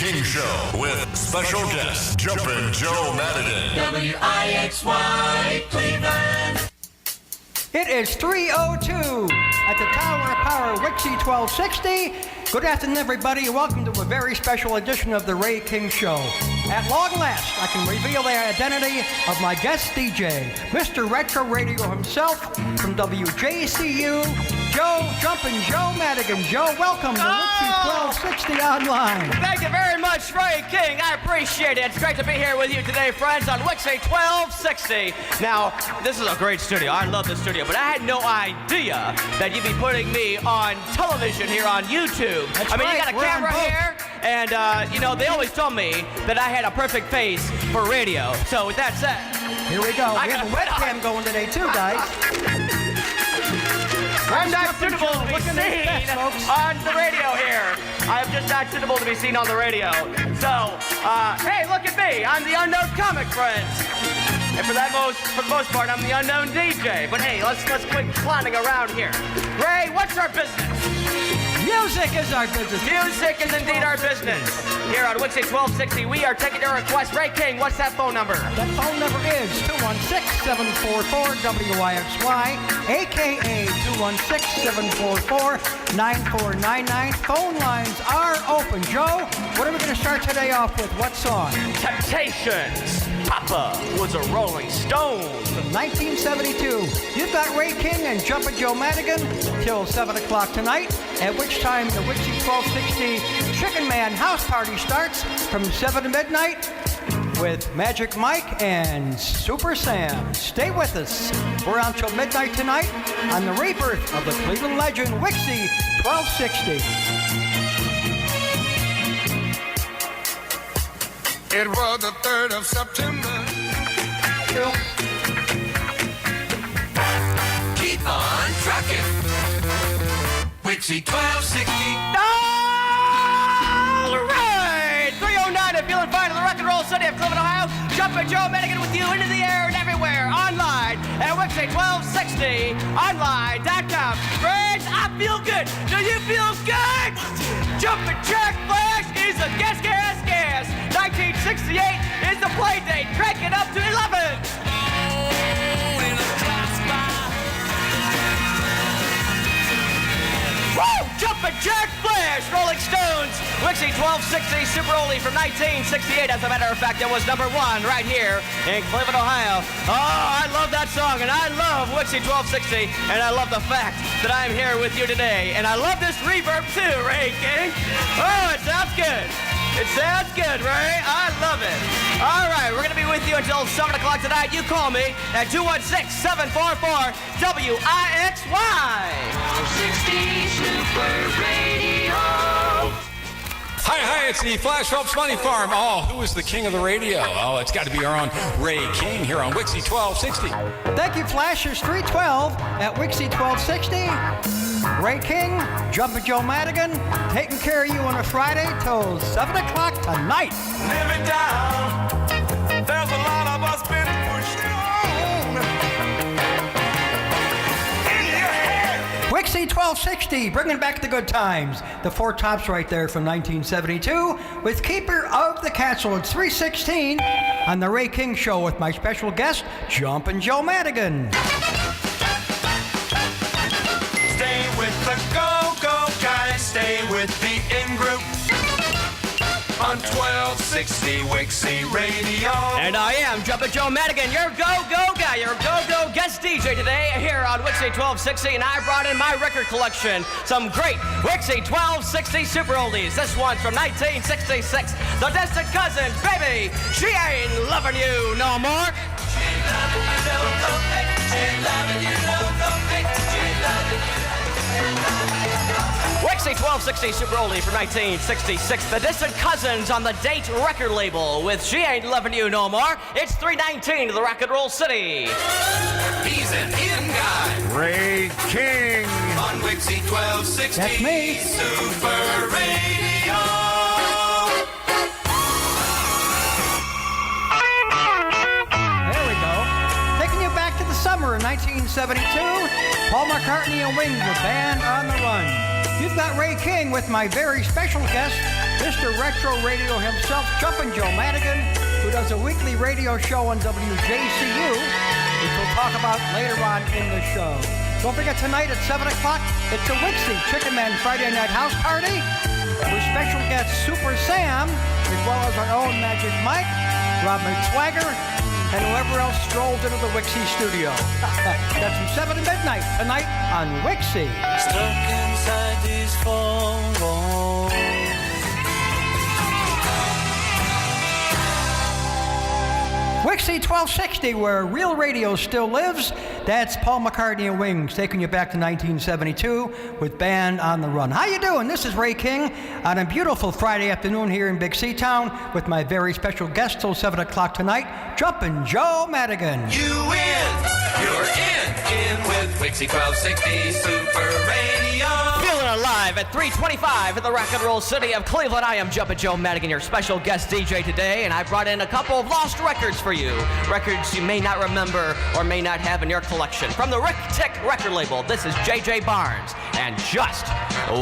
King Show with special guest Jumpin Joe Madigan. WIXY Cleveland. It is 3:02 at the Tower of Power, WIXY1260. Good afternoon, everybody. Welcome to a very special edition of the Ray King Show. At long last, I can reveal the identity of my guest DJ, Mr. Retro Radio himself from WJCU, Joe Jumpin Joe Madigan. Joe, welcome to WIXY1260 Online. Thank you very much, Ray King. I appreciate it. It's great to be here with you today, friends, on WIXY1260. Now, this is a great studio. I love this studio, but I had no idea that you'd be putting me on television here on YouTube. That's I mean, right. you got a We're camera on both. here, and, they always told me that I had a perfect face for radio. So, with that said, Here we go. I We have a got- webcam going today, too, guys. I'm not Jumpin' suitable Joe, to be looking at his seen best, folks. on the radio here. I am just not suitable to be seen on the radio. So, hey, look at me. I'm the unknown comic, friends. And for the most part, I'm the unknown DJ. But hey, let's quit clowning around here. Ray, what's our business? Music is our business. Music is indeed our business. Here on WIXY1260, we are taking your request. Ray King, what's that phone number? That phone number is 216-744-WIXY, a.k.a. 216-744-9499. Phone lines are open. Joe, what are we going to start today off with? What song? Temptations. Papa was a Rolling Stone. From 1972. You've got Ray King and Jumpin Joe Madigan till 7 o'clock tonight, at which time the WIXY1260 Chicken Man House Party starts from 7 to midnight with Magic Mike and Super Sam. Stay with us. We're on till midnight tonight on the rebirth of the Cleveland legend WIXY1260. It was the 3rd of September. Keep on trucking. WIXY1260. All right! 309, I'm feeling fine in the rock and roll city of Cleveland, Ohio. Jumpin Joe Madigan with you into the air and everywhere. Online at WIXY1260online.com. Friends, I feel good. Do you feel good? Jumpin Jack Flash is a gas. 1968 is the play date. Crank it up to 11. Woo! Jumpin' Jack Flash, Rolling Stones, WIXY1260 Super Oldie from 1968. As a matter of fact, it was number 1 right here in Cleveland, Ohio. Oh, I love that song, and I love WIXY1260, and I love the fact that I'm here with you today. And I love this reverb too, Ray King. Oh, it sounds good. It sounds good, Ray. I love it. All right, we're going to be with you until 7 o'clock tonight. You call me at 216-744-WIXY. 60 Super Radio. Hi, it's the Flash Phelps Money Farm. Oh, who is the king of the radio? Oh, it's got to be our own Ray King here on WIXY1260. Thank you, Flashers. 312 at WIXY1260. Ray King, Jumpin Joe Madigan, taking care of you on a Friday till 7 o'clock tonight. Living down. There's a lot of us been pushed on. In your head. WIXY1260, bringing back the good times. The Four Tops right there from 1972 with Keeper of the Castle. It's 3:16 on the Ray King Show with my special guest, Jumpin Joe Madigan. Stay with the go-go guys. Stay with the in-group. On 1260 WIXY Radio. And I am Jumpin Joe Madigan, your go-go guy, your go-go guest DJ today here on WIXY1260, and I brought in my record collection, some great WIXY1260 Super Oldies. This one's from 1966, The Distant Cousins, baby, she ain't loving you no more. She ain't loving you no more. She ain't loving you no more. She ain't loving you no more. WIXY1260 Super Oldie from 1966, The Distant Cousins on the Date record label with She Ain't Loving You No More. It's 3:19 to the Rock and Roll City. He's an in guy. Ray King. On WIXY1260. That's me. Super Radio. There we go. Taking you back to the summer of 1972. Paul McCartney and Wings with Band on the Run. You've got Ray King with my very special guest, this Mr. Retro Radio himself, Jumpin Joe Madigan, who does a weekly radio show on WJCU, which we'll talk about later on in the show. Don't forget tonight at 7 o'clock, it's the WIXY Chicken Man Friday Night House Party with special guest Super Sam, as well as our own Magic Mike, Rob McSwagger, and whoever else strolls into the WIXY studio. That's from 7 to midnight tonight on WIXY. Stuck inside these four walls. WIXY1260, where real radio still lives. That's Paul McCartney and Wings, taking you back to 1972 with Band on the Run. How you doing? This is Ray King on a beautiful Friday afternoon here in Big C Town with my very special guest till 7 o'clock tonight, Jumpin Joe Madigan. You win. You're in with WIXY 1260 Super Radio. Feeling alive at 325 in the rock and roll city of Cleveland. I am Jumpin Joe Madigan, your special guest DJ today, and I brought in a couple of lost records for you. Records you may not remember or may not have in your collection. From the Rick Tick record label, this is JJ Barnes, and Just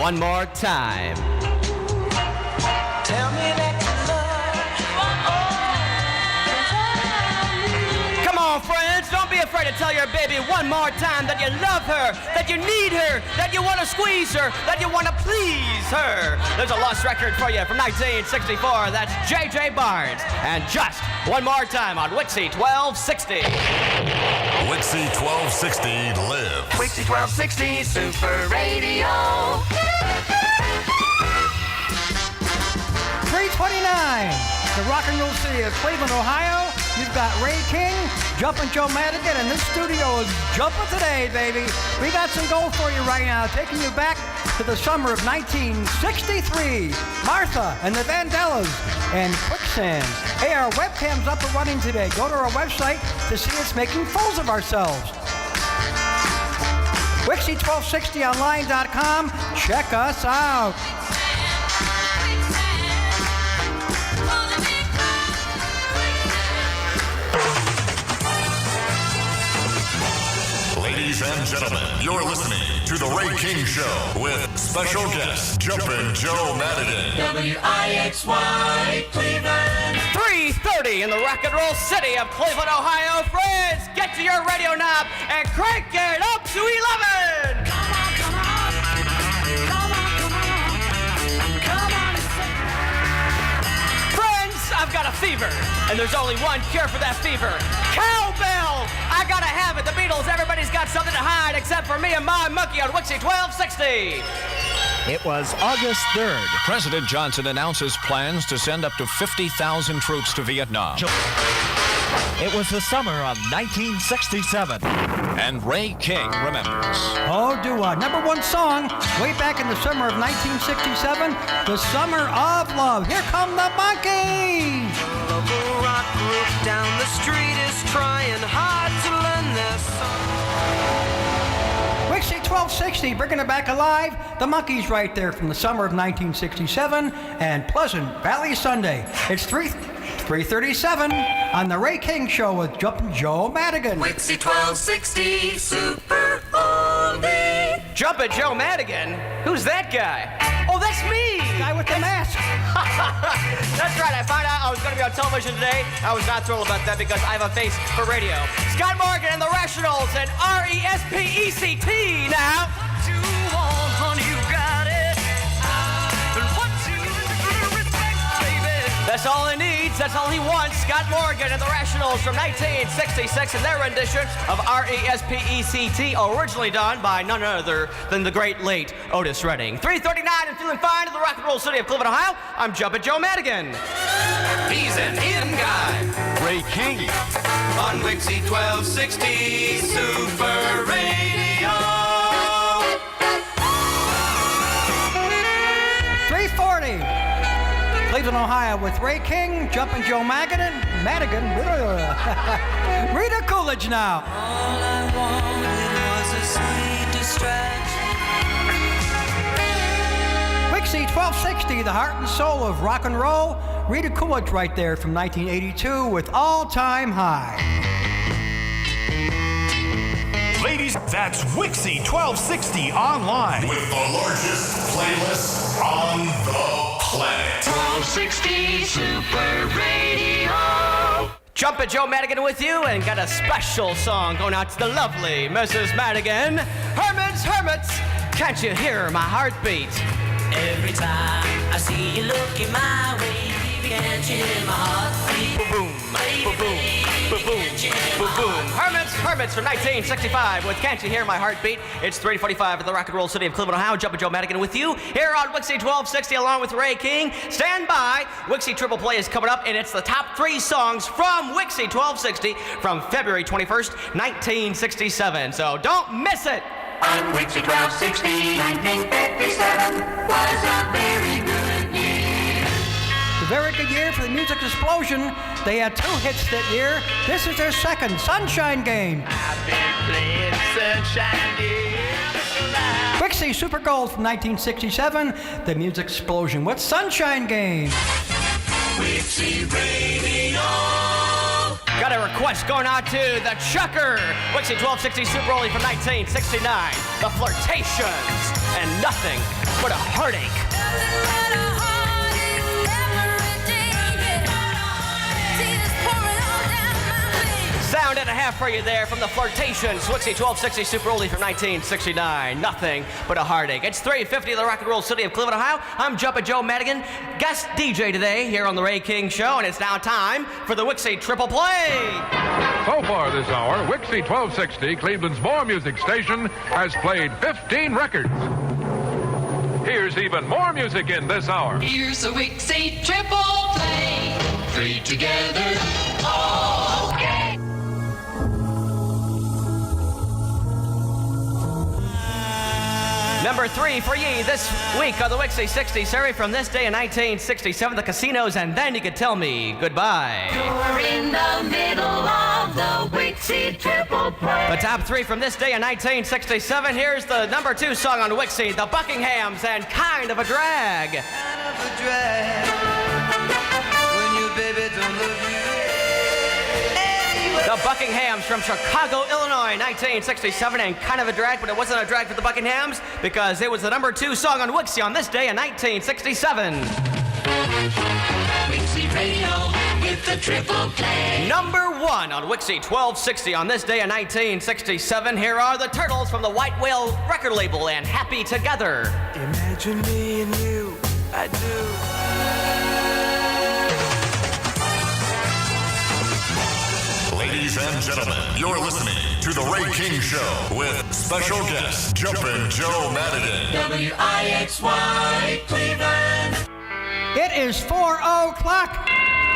One More Time. Tell me that you love. Come on, friends, don't be afraid to tell your baby one more time that you love her, that you need her, that you want to squeeze her, that you want to please her. There's a lost record for you from 1964. That's JJ Barnes, and Just One More Time on WIXY 1260. WIXY 1260 live. WIXY 1260 Super Radio. 329, the rock and roll city of Cleveland, Ohio. You've got Ray King, Jumpin Joe Madigan, and this studio is jumping today, baby. We got some gold for you right now, taking you back to the summer of 1963. Martha and the Vandellas and Quicksand. Hey, our webcam's up and running today. Go to our website to see us making fools of ourselves. WIXY1260online.com. Check us out. Ladies and gentlemen, you're listening to The Ray King Show with special guest Jumpin Joe Madigan. WIXY Cleveland. 3:30 in the rock and roll city of Cleveland, Ohio. Friends, get to your radio knob and crank it up to 11. Come on, come on. Come on, come on. Come on. Friends, I've got a fever, and there's only one cure for that fever. Cowbell! I gotta have it. The Beatles, everybody's got something to hide except for me and my monkey on WIXY 1260. It was August 3rd. President Johnson announces plans to send up to 50,000 troops to Vietnam. It was the summer of 1967. And Ray King remembers. Oh, do I? Number one song, way back in the summer of 1967, The Summer of Love. Here come the Monkees! Local rock group down the street is trying hard to learn their song. WIXY 1260, bringing it back alive. The Monkees right there from the summer of 1967 and Pleasant Valley Sunday. It's 3:37 on the Ray King Show with Jumpin Joe Madigan. WIXY 1260 Super Oldie. Jumpin' Joe Madigan? Who's that guy? Oh, that's me! Guy with the mask. That's right, I found out I was going to be on television today. I was not thrilled about that because I have a face for radio. Scott Morgan and the Rationals and RESPECT now. What you want, honey, you got it. And what you respect, baby. That's all he needs, that's all he wants. Scott Morgan and the Rationals from 1966 in their rendition of RESPECT, originally done by none other than the great late Otis Redding. 3:39 and feeling fine in the rock and roll city of Cleveland, Ohio. I'm Jumpin Joe Madigan. He's an in guy. Ray King. On WIXY 1260 Super Radio. 340. Cleveland, Ohio with Ray King, Jumpin Joe Madigan, Rita Coolidge now. All I wanted was a sweet distraction. WIXY 1260, the heart and soul of rock and roll. Rita Coolidge right there from 1982 with All Time High. Ladies, that's WIXY 1260 online. With the largest playlist on the Planet. 1260 Super Radio. Jumpin Joe Madigan with you, and got a special song going out to the lovely Mrs. Madigan. Hermits, can't you hear my heartbeat? Every time I see you looking my way, baby, can't you hear my heartbeat? Boom, boom, boom, boom, boom. Hermits from 1965 with Can't You Hear My Heartbeat. It's 3:45 in the rock and roll city of Cleveland, Ohio. Jumpin Joe Madigan with you here on WIXY1260 along with Ray King. Stand by. WIXY Triple Play is coming up, and it's the top 3 songs from WIXY1260 from February 21st, 1967. So don't miss it. On WIXY1260, 1957 was a very good year. A very good year for the Music Explosion. They had 2 hits that year. This is their second, Sunshine Game. I've been playing Sunshine Game. WIXY Super Gold from 1967, the Music Explosion with Sunshine Game. WIXY Radio. Got a request going out to the Chucker. WIXY1260 Super Only from 1969. The Flirtations and Nothing But a Heartache. Sound and a half for you there from the Flirtations. WIXY1260 Super Oldie from 1969. Nothing But a Heartache. It's 3:50 in the rock and roll city of Cleveland, Ohio. I'm Jumpin Joe Madigan, guest DJ today here on the Ray King Show, and it's now time for the WIXY Triple Play. So far this hour, WIXY1260, Cleveland's more music station, has played 15 records. Here's even more music in this hour. Here's a WIXY Triple Play. 3 together. Oh, okay. Number 3 for ye this week on the WIXY 60 series from this day in 1967, the Casinos, and Then You Could Tell Me Goodbye. You're in the middle of the WIXY Triple Play. The top 3 from this day in 1967. Here's the number 2 song on WIXY, the Buckinghams, and Kind of a Drag. Kind of a drag. When your baby don't love you. The Buckinghams from Chicago, Illinois, 1967, and Kind of a Drag, but it wasn't a drag for the Buckinghams because it was the number 2 song on WIXY on this day in 1967. WIXY Radio with the Triple Play. Number 1 on WIXY 1260 on this day in 1967. Here are the Turtles from the White Whale record label and Happy Together. Imagine me and you, I do. Ladies and gentlemen, you're listening to The Ray King Show with special guest Jumpin Joe Madigan. WIXY Cleveland. It is 4 o'clock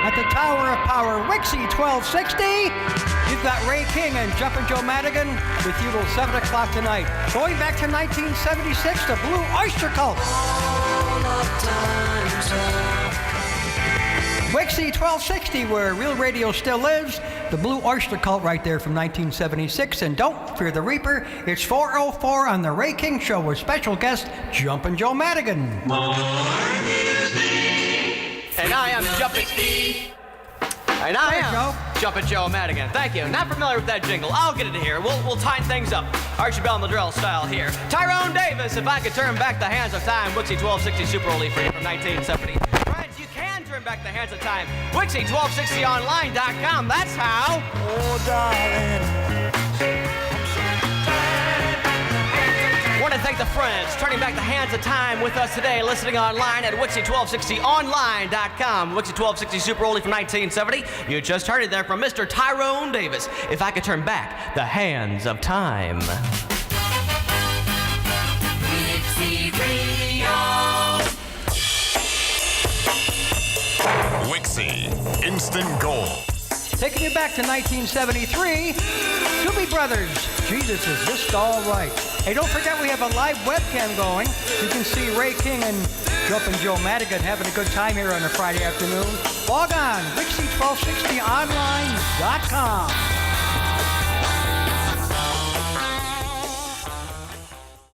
at the Tower of Power, WIXY 1260. You've got Ray King and Jumpin Joe Madigan with you till 7 o'clock tonight. Going back to 1976, the Blue Oyster Cult. WIXY 1260, where real radio still lives. The Blue Oyster Cult right there from 1976. And don't fear the Reaper. It's 4:04 on the Ray King Show with special guest Jumpin Joe Madigan. And I am Jumpin'. And I am Jumpin Joe Madigan. Thank you. Not familiar with that jingle. I'll get it here. We'll tighten things up. Archie Bell and the Drill style here. Tyrone Davis, If I Could Turn Back the Hands of Time. WIXY 1260 Super Oldie from 1970. Friends, you can turn back the hands of time. WIXY1260online.com. That's how. Oh, darling. Want to thank the friends turning back the hands of time with us today, listening online at WIXY1260online.com. WIXY1260 Super Oldie from 1970. You just heard it there from Mr. Tyrone Davis. If I Could Turn Back the Hands of Time. WIXY Radio. WIXY Instant Gold. Taking you back to 1973, Doobie Brothers, Jesus, Is This All Right? Hey, don't forget we have a live webcam going. You can see Ray King and Jumpin Joe Madigan having a good time here on a Friday afternoon. Log on, WIXY1260online.com.